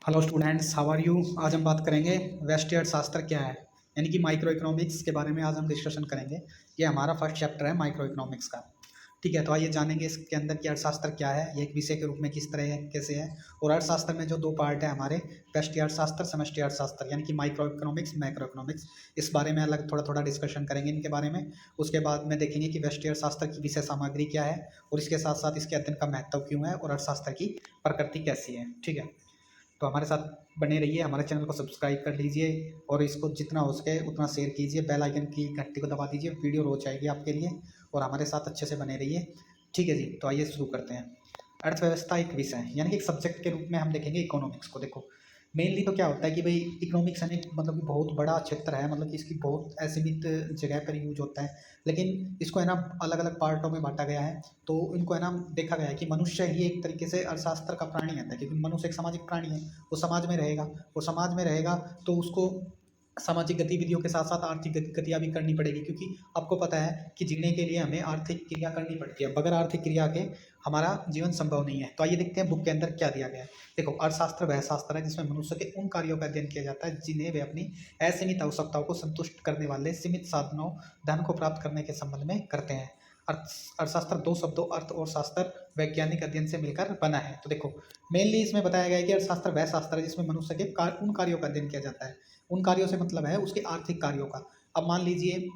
Hello students, how are you. आज हम बात करेंगे वेस्टर्न अर्थशास्त्र क्या है, यानी कि माइक्रो इकोनॉमिक्स के बारे में आज हम डिस्कशन करेंगे। ये हमारा फर्स्ट चैप्टर है माइक्रो इकोनॉमिक्स का। ठीक है, तो आइए जानेंगे इसके अंदर कि अर्थशास्त्र क्या है, ये एक विषय के रूप में किस तरह है, कैसे है। और अर्थशास्त्र में जो दो पार्ट है हमारे, व्यष्टि अर्थशास्त्र, समष्टि अर्थशास्त्र, यानी कि माइक्रो इकोनॉमिक्स, मैक्रो इकोनॉमिक्स। इस बारे में अलग थोड़ा थोड़ा डिस्कशन करेंगे इनके बारे में। उसके बाद में देखेंगे कि व्यष्टि अर्थशास्त्र की विषय सामग्री क्या है, और इसके साथ साथ इसके अध्ययन का महत्व क्यों है, और अर्थशास्त्र की प्रकृति कैसी है। ठीक है, तो हमारे साथ बने रहिए, हमारे चैनल को सब्सक्राइब कर लीजिए और इसको जितना हो सके उतना शेयर कीजिए, बेल आइकन की घंटी को दबा दीजिए, वीडियो रोज आएगी आपके लिए। और हमारे साथ अच्छे से बने रहिए। ठीक है जी, तो आइए शुरू करते हैं। अर्थव्यवस्था एक विषय है, यानी कि एक सब्जेक्ट के रूप में हम देखेंगे इकोनॉमिक्स को। देखो, मेनली तो क्या होता है कि भाई इकोनॉमिक्स यानी मतलब कि बहुत बड़ा क्षेत्र है, मतलब कि इसकी बहुत असीमित जगह पर यूज होता है। लेकिन इसको है ना अलग अलग पार्टों में बांटा गया है। तो इनको है ना देखा गया है कि मनुष्य ही एक तरीके से अर्थशास्त्र का प्राणी है, क्योंकि मनुष्य एक सामाजिक प्राणी है। वो समाज में रहेगा, वो समाज में रहेगा तो उसको सामाजिक गतिविधियों के साथ साथ आर्थिक गतियाँ भी करनी पड़ेगी, क्योंकि आपको पता है कि जीने के लिए हमें आर्थिक क्रिया करनी पड़ती है। बगैर आर्थिक क्रिया के हमारा जीवन संभव नहीं है। तो आइए देखते हैं बुक के अंदर क्या दिया गया है। देखो, अर्थशास्त्र वह शास्त्र है जिसमें मनुष्य के उन कार्यों का अध्ययन किया जाता है जिन्हें वे अपनी असीमित आवश्यकताओं को संतुष्ट करने वाले सीमित साधनों धन को प्राप्त करने के संबंध में करते हैं। अर्थशास्त्र दो शब्दों अर्थ और शास्त्र वैज्ञानिक अध्ययन से मिलकर बना है। तो देखो, मेनली इसमें बताया गया है कि अर्थशास्त्र वह शास्त्र है जिसमें मनुष्य के उन कार्यों का अध्ययन किया जाता है। उन कार्यों से मतलब है उसके आर्थिक कार्यों का। अब मान लीजिए,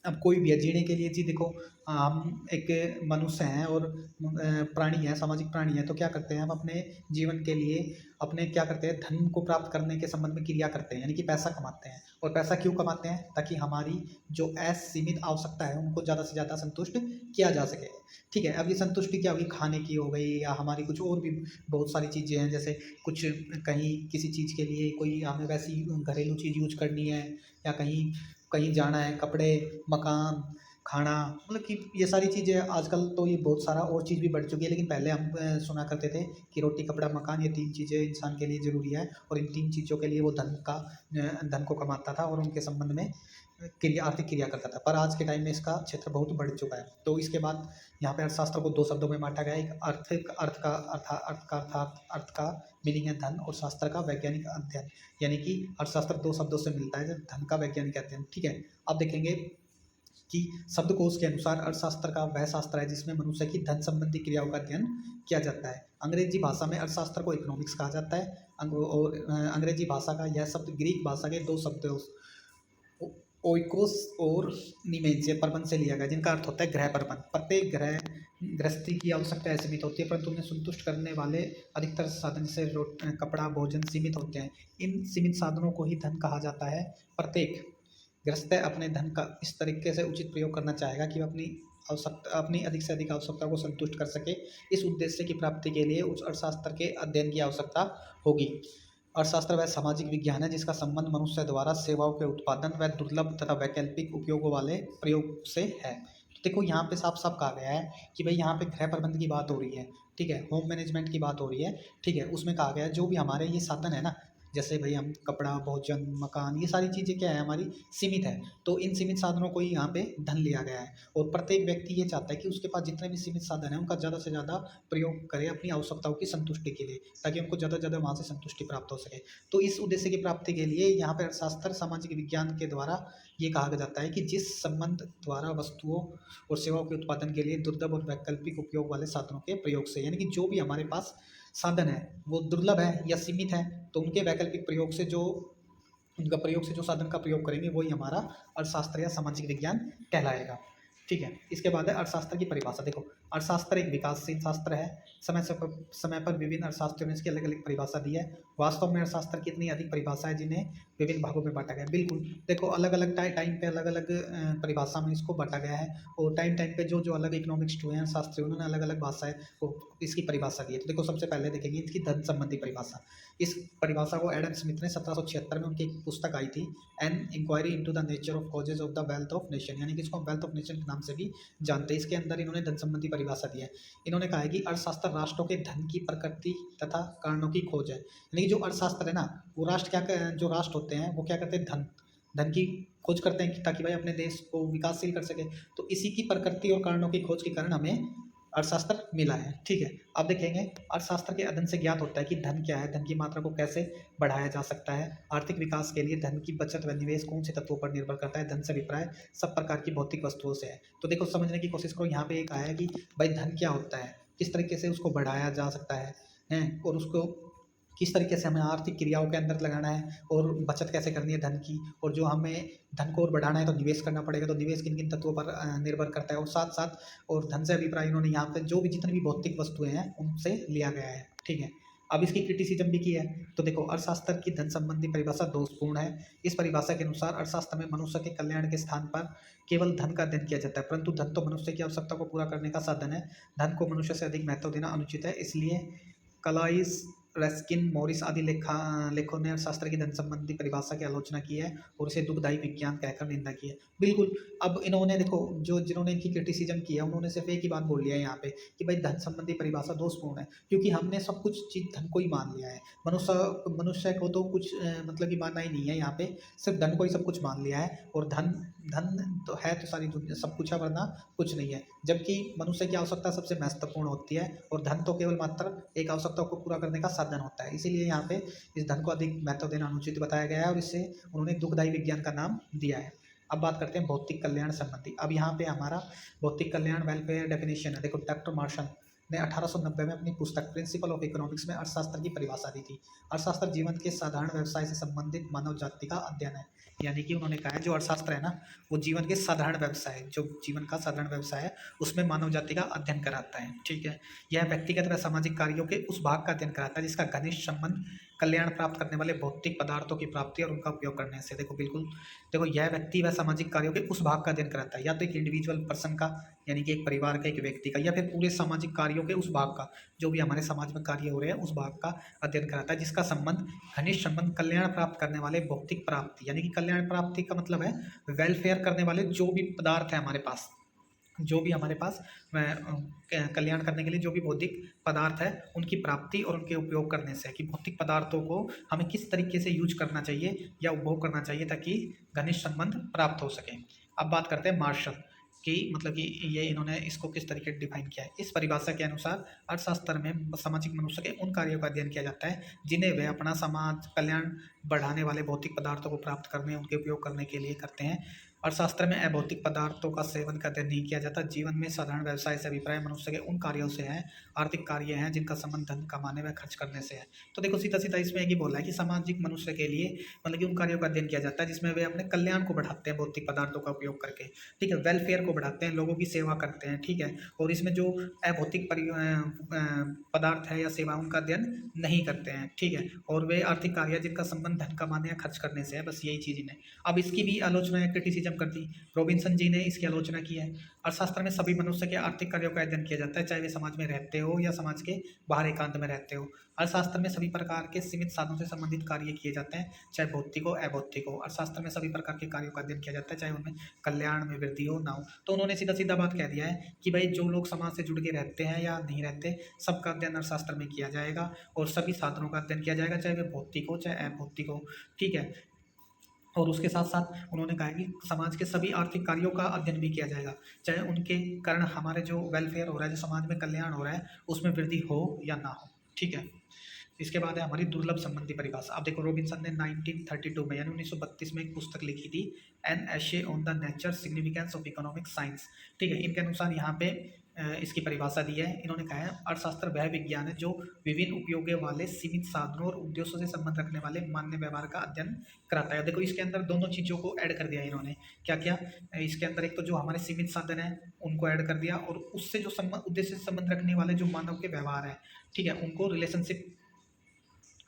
अब कोई भी है जीने के लिए जी, देखो हम एक मनुष्य हैं और प्राणी है, सामाजिक प्राणी है। तो क्या करते हैं हम अपने जीवन के लिए अपने क्या करते हैं, धन को प्राप्त करने के संबंध में क्रिया करते हैं, यानी कि पैसा कमाते हैं। और पैसा क्यों कमाते हैं? ताकि हमारी जो असीमित आवश्यकता है उनको ज़्यादा से ज़्यादा संतुष्ट किया जा सके। ठीक है, अब ये संतुष्टि क्या होगी, खाने की हो गई या हमारी कुछ और भी बहुत सारी चीज़ें हैं। जैसे कुछ कहीं किसी चीज़ के लिए कोई हमें वैसी घरेलू चीज़ यूज करनी है, या कहीं कहीं जाना है, कपड़े, मकान, खाना, मतलब कि ये सारी चीज़ें आजकल तो ये बहुत सारा और चीज़ भी बढ़ चुकी है। लेकिन पहले हम सुना करते थे कि रोटी, कपड़ा, मकान, ये तीन चीज़ें इंसान के लिए ज़रूरी है, और इन तीन चीज़ों के लिए वो धन को कमाता था और उनके संबंध में क्रिया, आर्थिक क्रिया करता था। पर आज के टाइम में इसका क्षेत्र बहुत बढ़ चुका है। तो इसके बाद यहाँ पे अर्थशास्त्र को दो शब्दों में बांटा गया है। एक अर्थ का मीनिंग है धन, और शास्त्र का वैज्ञानिक अध्ययन, यानी कि अर्थशास्त्र दो शब्दों से मिलता है, धन का वैज्ञानिक अध्ययन। ठीक है, अब देखेंगे कि शब्दकोश के अनुसार अर्थशास्त्र का वह शास्त्र है जिसमें मनुष्य की धन संबंधी क्रियाओं का अध्ययन किया जाता है। अंग्रेजी भाषा में अर्थशास्त्र को इकोनॉमिक्स कहा जाता है। और अंग्रेजी भाषा का यह शब्द ग्रीक भाषा के दो शब्दों ओइकोस और निमेन से प्रबंध से लिया गया, जिनका अर्थ होता है गृह प्रबंध। प्रत्येक गृह गृहस्थी की आवश्यकता सीमित होती है, परंतु उन्हें संतुष्ट करने वाले अधिकतर साधन जैसे कपड़ा, भोजन सीमित होते हैं। इन सीमित साधनों को ही धन कहा जाता है। प्रत्येक गृहस्थ अपने धन का इस तरीके से उचित प्रयोग करना चाहेगा कि वह अपनी अधिक से अधिक आवश्यकता को संतुष्ट कर सके। इस उद्देश्य की प्राप्ति के लिए उस अर्थशास्त्र के अध्ययन की आवश्यकता होगी। अर्थशास्त्र वह सामाजिक विज्ञान है जिसका संबंध मनुष्य द्वारा सेवाओं के उत्पादन व दुर्लभ तथा वैकल्पिक उपयोगों वाले प्रयोग से है। तो देखो, यहाँ पे साफ साफ कहा गया है कि भाई यहाँ पे गृह प्रबंध की बात हो रही है। ठीक है, होम मैनेजमेंट की बात हो रही है। ठीक है, उसमें कहा गया है जो भी हमारे ये साधन है ना, जैसे भाई हम कपड़ा, भोजन, मकान, ये सारी चीज़ें क्या है हमारी सीमित है। तो इन सीमित साधनों को ही यहाँ पे धन लिया गया है। और प्रत्येक व्यक्ति ये चाहता है कि उसके पास जितने भी सीमित साधन है उनका ज़्यादा से ज़्यादा प्रयोग करे अपनी आवश्यकताओं की संतुष्टि के लिए, ताकि उनको ज़्यादा से ज़्यादा वहाँ से संतुष्टि प्राप्त हो सके। तो इस उद्देश्य की प्राप्ति के लिए यहाँ पर अर्थशास्त्र सामाजिक विज्ञान के द्वारा ये कहा जाता है कि जिस संबंध द्वारा वस्तुओं और सेवाओं के उत्पादन के लिए दुर्लभ और वैकल्पिक उपयोग वाले साधनों के प्रयोग से, यानी कि जो भी हमारे पास साधन है वो दुर्लभ है या सीमित है, तो उनके वैकल्पिक प्रयोग से जो उनका प्रयोग से जो साधन का प्रयोग करेंगे वही हमारा अर्थशास्त्र या सामाजिक विज्ञान कहलाएगा। ठीक है, इसके बाद है अर्थशास्त्र की परिभाषा। देखो, अर्थशास्त्र एक विकासशील शास्त्र है। समय पर विभिन्न अर्थशास्त्रियों ने इसकी अलग अलग परिभाषा दी है। वास्तव में अर्थशास्त्र की इतनी अधिक परिभाषा है जिन्हें विभिन्न भागों में बांटा गया है। बिल्कुल, देखो अलग अलग टाइम पे अलग अलग परिभाषा में इसको बांटा गया है। और टाइम टाइम पे जो जो अलग इकोनॉमिक्स हुए हैं शास्त्री, उन्होंने अलग अलग भाषाएं को इसकी परिभाषा दी है। तो देखो, सबसे पहले देखेंगे इसकी धन संबंधी परिभाषा। इस परिभाषा को एडम स्मिथ ने 1776 में उनकी एक पुस्तक आई थी, an inquiry into the nature of causes of the wealth of nation, यानी कि इसको वेल्थ ऑफ नेशन के नाम से भी जानते हैं। इसके अंदर इन्होंने धन संबंधी परिभाषा दी है। इन्होंने कहा है कि अर्थशास्त्र राष्ट्रों के धन की प्रकृति तथा कारणों की खोज है। यानी कि जो अर्थशास्त्र है ना, वो जो राष्ट्र होते हैं वो क्या करते हैं, धन की खोज करते हैं कि ताकि भाई अपने देश को विकासशील कर सके। तो इसी की प्रकृति और कारणों की खोज के कारण हमें अर्थशास्त्र मिला है। ठीक है, अब देखेंगे अर्थशास्त्र के अध्ययन से ज्ञात होता है कि धन क्या है, धन की मात्रा को कैसे बढ़ाया जा सकता है, आर्थिक विकास के लिए धन की बचत व निवेश कौन से तत्वों पर निर्भर करता है, धन से अभिप्राय सब प्रकार की भौतिक वस्तुओं से है। तो देखो समझने की कोशिश करो, यहाँ पे एक आया है कि भाई धन क्या होता है, किस तरीके से उसको बढ़ाया जा सकता है हैं, और उसको किस तरीके से हमें आर्थिक क्रियाओं के अंदर लगाना है, और बचत कैसे करनी है धन की, और जो हमें धन को और बढ़ाना है तो निवेश करना पड़ेगा, तो निवेश किन किन तत्वों पर निर्भर करता है, और साथ साथ और धन से अभिप्राय इन्होंने यहाँ पे जो भी जितनी भी भौतिक वस्तुएं हैं उनसे लिया गया है। ठीक है, अब इसकी क्रिटिसिज्म भी की है। तो देखो अर्थशास्त्र की धन संबंधी परिभाषा दोषपूर्ण है। इस परिभाषा के अनुसार अर्थशास्त्र में मनुष्य के कल्याण के स्थान पर केवल धन का अध्ययन किया जाता है, परंतु धन तो मनुष्य की आवश्यकता को पूरा करने का साधन है। धन को मनुष्य से अधिक महत्व देना अनुचित है। इसलिए कलाइस, रस्किन, मॉरिस आदि लेखकों ने अर्थशास्त्र की धन संबंधी परिभाषा की आलोचना की है और इसे दुखदायी विज्ञान कहकर निंदा की है। बिल्कुल, अब इन्होंने देखो जो जिन्होंने इनकी क्रिटिसिज्म किया उन्होंने सिर्फ एक ही बात बोल लिया है यहाँ पे कि भाई धन संबंधी परिभाषा दोषपूर्ण है, क्योंकि हमने सब कुछ चीज़ धन को ही मान लिया है। मनुष्य मनुष्य को तो कुछ मतलब कि मानना ही नहीं है, यहाँ पे सिर्फ धन को ही सब कुछ मान लिया है, और धन धन तो है तो सारी दुनिया सब कुछ है, वरना कुछ नहीं है। जबकि मनुष्य की आवश्यकता सबसे महत्वपूर्ण होती है, और धन तो केवल मात्र एक आवश्यकता को पूरा करने का साधन होता है। इसीलिए यहाँ पे इस धन को अधिक महत्व देना अनुचित बताया गया है, और इससे उन्होंने दुखदायी विज्ञान का नाम दिया है। अब बात करते हैं भौतिक कल्याण संबंधी। अब यहाँ पे हमारा भौतिक कल्याण वेलफेयर डेफिनेशन है। देखो डॉक्टर मार्शल ने 1890 में अपनी पुस्तक प्रिंसिपल ऑफ इकोनॉमिक्स में अर्थशास्त्र की परिभाषा दी थी। अर्थशास्त्र जीवन के साधारण व्यवसाय से संबंधित मानव जाति का अध्ययन है। यानी कि उन्होंने कहा है जो अर्थशास्त्र है ना, वो जीवन के साधारण व्यवसाय, जो जीवन का साधारण व्यवसाय है उसमें मानव जाति का अध्ययन कराता है। ठीक है, यह व्यक्तिगत व सामाजिक कार्यों के उस भाग का अध्ययन कराता है जिसका घनिष्ठ संबंध कल्याण प्राप्त करने वाले भौतिक पदार्थों की प्राप्ति और उनका उपयोग करने से। देखो बिल्कुल, देखो यह व्यक्ति व सामाजिक कार्यों के उस भाग का अध्ययन कराता है, या तो एक इंडिविजुअल पर्सन का यानी कि एक परिवार का, एक व्यक्ति का, या फिर पूरे सामाजिक कार्यों के उस भाग का, जो भी हमारे समाज में कार्य हो रहे हैं उस भाग का अध्ययन कराता है जिसका संबंध घनिष्ठ संबंध कल्याण प्राप्त करने वाले भौतिक प्राप्ति, यानी कि कल्याण प्राप्ति का मतलब है वेलफेयर करने वाले जो भी पदार्थ है हमारे पास, जो भी हमारे पास कल्याण करने के लिए जो भी भौतिक पदार्थ है उनकी प्राप्ति और उनके उपयोग करने से, कि भौतिक पदार्थों को हमें किस तरीके से यूज करना चाहिए या उपभोग करना चाहिए ताकि घनिष्ठ संबंध प्राप्त हो सके। अब बात करते हैं मार्शल कि मतलब कि ये इन्होंने इसको किस तरीके से डिफाइन किया है। इस परिभाषा के अनुसार अर्थशास्त्र में सामाजिक मनुष्य के उन कार्यों का अध्ययन किया जाता है जिन्हें वे अपना समाज कल्याण बढ़ाने वाले भौतिक पदार्थों को प्राप्त करने, उनके उपयोग करने के लिए करते हैं। अर्थशास्त्र में अभौतिक पदार्थों का सेवन का अध्ययन नहीं किया जाता। जीवन में साधारण व्यवसाय से अभिप्राय मनुष्य के उन कार्यों से है, आर्थिक कार्य हैं जिनका संबंध धन कमाने व खर्च करने से है। तो देखो सीधा सीधा इसमें एक ही बोला है कि सामाजिक मनुष्य के लिए मतलब कि उन कार्यों का अध्ययन किया जाता है जिसमें वे अपने कल्याण को बढ़ाते हैं भौतिक पदार्थों का उपयोग करके। ठीक है, वेलफेयर को बढ़ाते हैं, लोगों की सेवा करते हैं। ठीक है, और इसमें जो अभौतिक पदार्थ है या सेवा उनका अध्ययन नहीं करते हैं। ठीक है, और वे आर्थिक कार्य जिनका संबंध धन कमाने या खर्च करने से है, बस यही चीज़ इन्हें। अब इसकी भी आलोचना या क्रिटिसिज्म कर दी, रॉबिन्सन जी ने इसकी आलोचना की है। अर्थशास्त्र में सभी मनुष्य के आर्थिक कार्यों का अध्ययन किया जाता है, चाहे वे समाज में रहते हो या समाज के बाहर एकांत में रहते हो। अर्थशास्त्र में सभी प्रकार के सीमित साधनों से संबंधित कार्य किए जाते हैं, चाहे भौतिक हो अभौतिक हो। अर्थशास्त्र में सभी प्रकार के कार्यों का अध्ययन किया जाता है, चाहे उनमें कल्याण में वृद्धि हो ना हो। तो उन्होंने सीधा सीधा बात कह दिया है कि भाई जो लोग समाज से जुड़ के रहते हैं या नहीं रहते, सबका अध्ययन अर्थशास्त्र में किया जाएगा, और सभी साधनों का अध्ययन किया जाएगा, चाहे वे भौतिक हो चाहे अभौतिक हो। ठीक है, और उसके साथ साथ उन्होंने कहा कि समाज के सभी आर्थिक कार्यों का अध्ययन भी किया जाएगा, चाहे उनके कारण हमारे जो वेलफेयर हो रहा है, जो समाज में कल्याण हो रहा है, उसमें वृद्धि हो या ना हो। ठीक है, इसके बाद है हमारी दुर्लभ संबंधी परिभाषा। अब देखो रॉबिन्सन ने 1932 में यानी 1932 में एक पुस्तक लिखी थी, एन एशे on the nature significance of economic science. ठीक है, इनके अनुसार यहाँ पे इसकी परिभाषा दी है। इन्होंने कहा है अर्थशास्त्र वह विज्ञान है जो विभिन्न उपयोगों वाले सीमित साधनों और उद्देश्यों से संबंध रखने वाले मान्य व्यवहार का अध्ययन कराता है। देखो इसके अंदर दोनों चीज़ों को ऐड कर दिया इन्होंने। क्या क्या इसके अंदर, एक तो जो हमारे सीमित साधन है उनको ऐड कर दिया, और उससे जो संबंध उद्देश्य से संबंध रखने वाले जो मानव के व्यवहार है, ठीक है, उनको रिलेशनशिप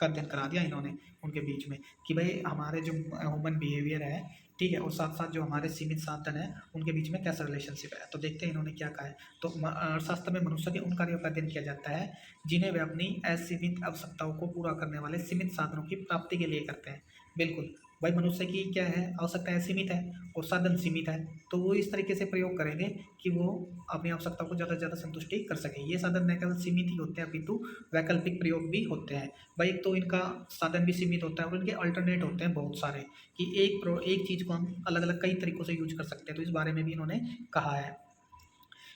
का अध्ययन करा दिया इन्होंने उनके बीच में, कि भाई हमारे जो ह्यूमन बिहेवियर है, ठीक है, और साथ साथ जो हमारे सीमित साधन है उनके बीच में कैसा रिलेशनशिप है। तो देखते हैं इन्होंने क्या कहा है। तो अर्थशास्त्र में मनुष्य के उन कार्यों का अध्ययन किया जाता है जिन्हें वे अपनी असीमित आवश्यकताओं को पूरा करने वाले सीमित साधनों की प्राप्ति के लिए करते हैं। बिल्कुल भाई, मनुष्य की क्या है, आवश्यकताएं सीमित है और साधन सीमित है, तो वो इस तरीके से प्रयोग करेंगे कि वो अपनी आवश्यकता को ज़्यादा से ज़्यादा संतुष्टि कर सके। ये साधन न केवल सीमित ही होते हैं अपितु वैकल्पिक प्रयोग भी होते हैं। भाई एक तो इनका साधन भी सीमित होता है और इनके अल्टरनेट होते हैं बहुत सारे, कि एक चीज़ को हम अलग अलग कई तरीकों से यूज कर सकते हैं। तो इस बारे में भी इन्होंने कहा है।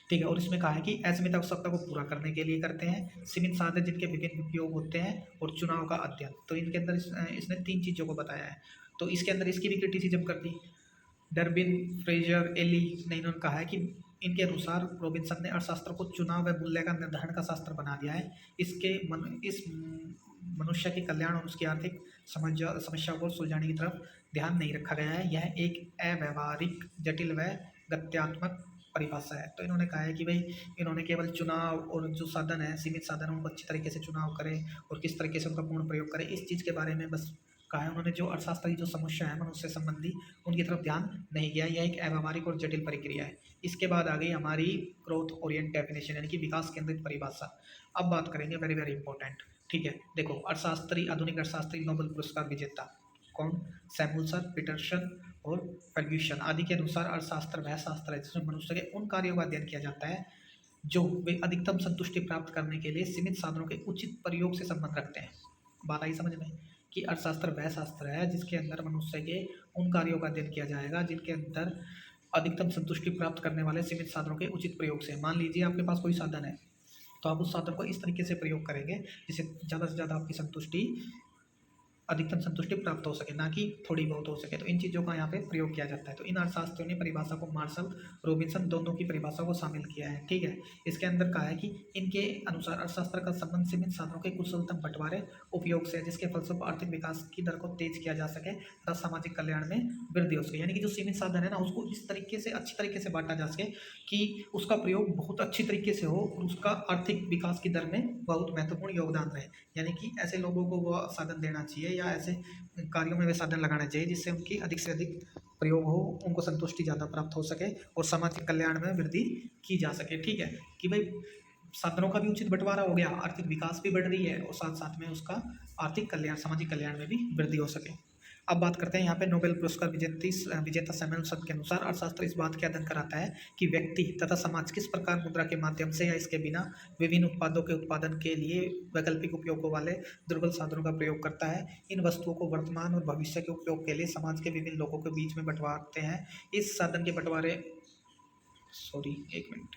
ठीक है। और इसमें कहा है कि असीमित आवश्यकता को पूरा करने के लिए करते हैं, सीमित साधन जिनके विभिन्न उपयोग होते हैं, और चुनाव का अध्ययन। तो इनके अंदर इसने 3 चीज़ों को बताया है। तो इसके अंदर इसकी भी क्रिटिसिज्म कर दी। डर्बिन, फ्रेजर, एली ने इन्होंने कहा है कि इनके अनुसार रॉबिन्सन ने अर्थशास्त्र को चुनाव व मूल्य का निर्धारण का शास्त्र बना दिया है। इस मनुष्य के कल्याण और उसकी आर्थिक समस्याओं को सुलझाने की तरफ ध्यान नहीं रखा गया है। यह एक अव्यवहारिक, जटिल व गत्यात्मक परिभाषा है। तो इन्होंने कहा है कि भाई इन्होंने केवल चुनाव और जो साधन है, सीमित साधन, उनको अच्छी तरीके से चुनाव करें और किस तरीके से उनका पूर्ण प्रयोग करें, इस चीज़ के बारे में बस कहा है उन्होंने। जो अर्थशास्त्र की जो समस्या है मनुष्य संबंधी, उनकी तरफ ध्यान नहीं गया। यह एक अव्यावहारिक और जटिल प्रक्रिया है। इसके बाद आ गई हमारी ग्रोथ ओरिएंट डेफिनेशन, यानी कि विकास केंद्रित परिभाषा। अब बात करेंगे वेरी वेरी इंपॉर्टेंट। ठीक है, देखो अर्थशास्त्री, आधुनिक अर्थशास्त्री, नोबेल पुरस्कार विजेता कौन? सैमुअल्सन, पीटरसन और फर्ग्यूसन आदि के अनुसार अर्थशास्त्र वह शास्त्र है जिसमें मनुष्य के उन कार्यों का अध्ययन किया जाता है जो वे अधिकतम संतुष्टि प्राप्त करने के लिए सीमित साधनों के उचित प्रयोग से संबंध रखते हैं। बात आई समझ में कि अर्थशास्त्र वह शास्त्र है जिसके अंदर मनुष्य के उन कार्यों का अध्ययन किया जाएगा जिनके अंदर अधिकतम संतुष्टि प्राप्त करने वाले सीमित साधनों के उचित प्रयोग से। मान लीजिए आपके पास कोई साधन है, तो आप उस साधन को इस तरीके से प्रयोग करेंगे जिससे ज़्यादा से ज़्यादा आपकी अधिकतम संतुष्टि प्राप्त हो सके, ना कि थोड़ी बहुत हो सके। तो इन चीज़ों का यहाँ पे प्रयोग किया जाता है। तो इन अर्थशास्त्रियों ने परिभाषा को, मार्शल, रॉबिन्सन दोनों की परिभाषा को शामिल किया है। ठीक है, इसके अंदर कहा है कि इनके अनुसार अर्थशास्त्र का संबंध सीमित साधनों के कुशलतम बंटवारे, उपयोग से है, जिसके फलस्वरूप आर्थिक विकास की दर को तेज किया जा सके तथा सामाजिक कल्याण में वृद्धि हो सके। यानी कि जो सीमित साधन है ना, उसको इस तरीके से, अच्छी तरीके से बांटा जा सके कि उसका प्रयोग बहुत अच्छी तरीके से हो और उसका आर्थिक विकास की दर में बहुत महत्वपूर्ण योगदान रहे। यानी कि ऐसे लोगों को वो साधन देना चाहिए या ऐसे कार्यों में वे साधन लगाना चाहिए जिससे उनकी अधिक से अधिक प्रयोग हो, उनको संतुष्टि ज़्यादा प्राप्त हो सके और सामाजिक कल्याण में वृद्धि की जा सके। ठीक है, कि भाई साधनों का भी उचित बंटवारा हो गया, आर्थिक विकास भी बढ़ रही है और साथ साथ में उसका आर्थिक कल्याण, सामाजिक कल्याण में भी वृद्धि हो सके। अब बात करते हैं यहाँ पे नोबेल पुरस्कार विजेता सैमुअल्सन के अनुसार अर्थशास्त्र इस बात के अध्ययन कराता है कि व्यक्ति तथा समाज किस प्रकार मुद्रा के माध्यम से या इसके बिना विभिन्न उत्पादों के उत्पादन के लिए वैकल्पिक उपयोगों वाले दुर्बल साधनों का प्रयोग करता है। इन वस्तुओं को वर्तमान और भविष्य के उपयोग के लिए समाज के विभिन्न लोगों के बीच में बंटवारते हैं। इस साधन के बंटवारे एक मिनट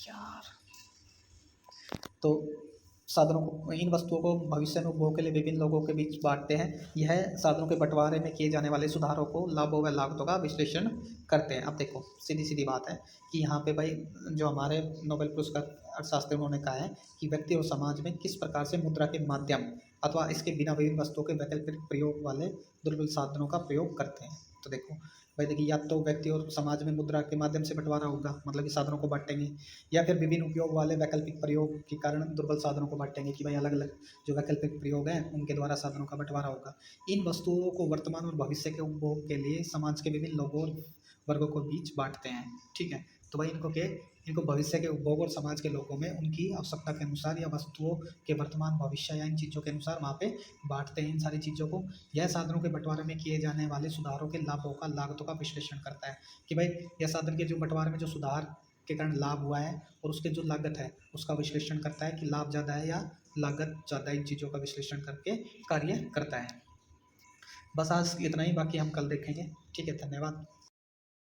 यार। तो साधनों को, इन वस्तुओं को भविष्य में उपभोग के लिए विभिन्न लोगों के बीच बांटते हैं। यह साधनों के बंटवारे में किए जाने वाले सुधारों को, लाभों व लागतों का विश्लेषण करते हैं। अब देखो सीधी सीधी बात है कि यहाँ पे भाई जो हमारे नोबेल पुरस्कार अर्थशास्त्री उन्होंने कहा है कि व्यक्ति और समाज में किस प्रकार से मुद्रा के माध्यम अथवा इसके बिना विभिन्न वस्तुओं के वैकल्पिक प्रयोग वाले दुर्बल साधनों का प्रयोग करते हैं। तो देखो भाई, देखिए या तो व्यक्ति और समाज में मुद्रा के माध्यम से बंटवारा होगा, मतलब कि साधनों को बांटेंगे, या फिर विभिन्न उपयोग वाले वैकल्पिक प्रयोग के कारण दुर्बल साधनों को बांटेंगे कि भाई अलग अलग जो वैकल्पिक प्रयोग हैं उनके द्वारा साधनों का बंटवारा होगा। इन वस्तुओं को वर्तमान और भविष्य के उपभोग के लिए समाज के विभिन्न लोगों और वर्गों को बीच बांटते हैं। ठीक है, तो भाई इनको भविष्य के उपभोग और समाज के लोगों में उनकी आवश्यकता के अनुसार या वस्तुओं के वर्तमान, भविष्य या इन चीज़ों के अनुसार वहाँ पे बांटते हैं इन सारी चीज़ों को। यह साधनों के बंटवारे में किए जाने वाले सुधारों के लाभों का, लागतों का विश्लेषण करता है कि भाई यह साधन के जो बंटवारे में जो सुधार के कारण लाभ हुआ है और उसके जो लागत है उसका विश्लेषण करता है कि लाभ ज़्यादा है या लागत ज़्यादा, इन चीज़ों का विश्लेषण करके कार्य करता है। बस आज इतना ही, बाकी हम कल देखेंगे। ठीक है, धन्यवाद।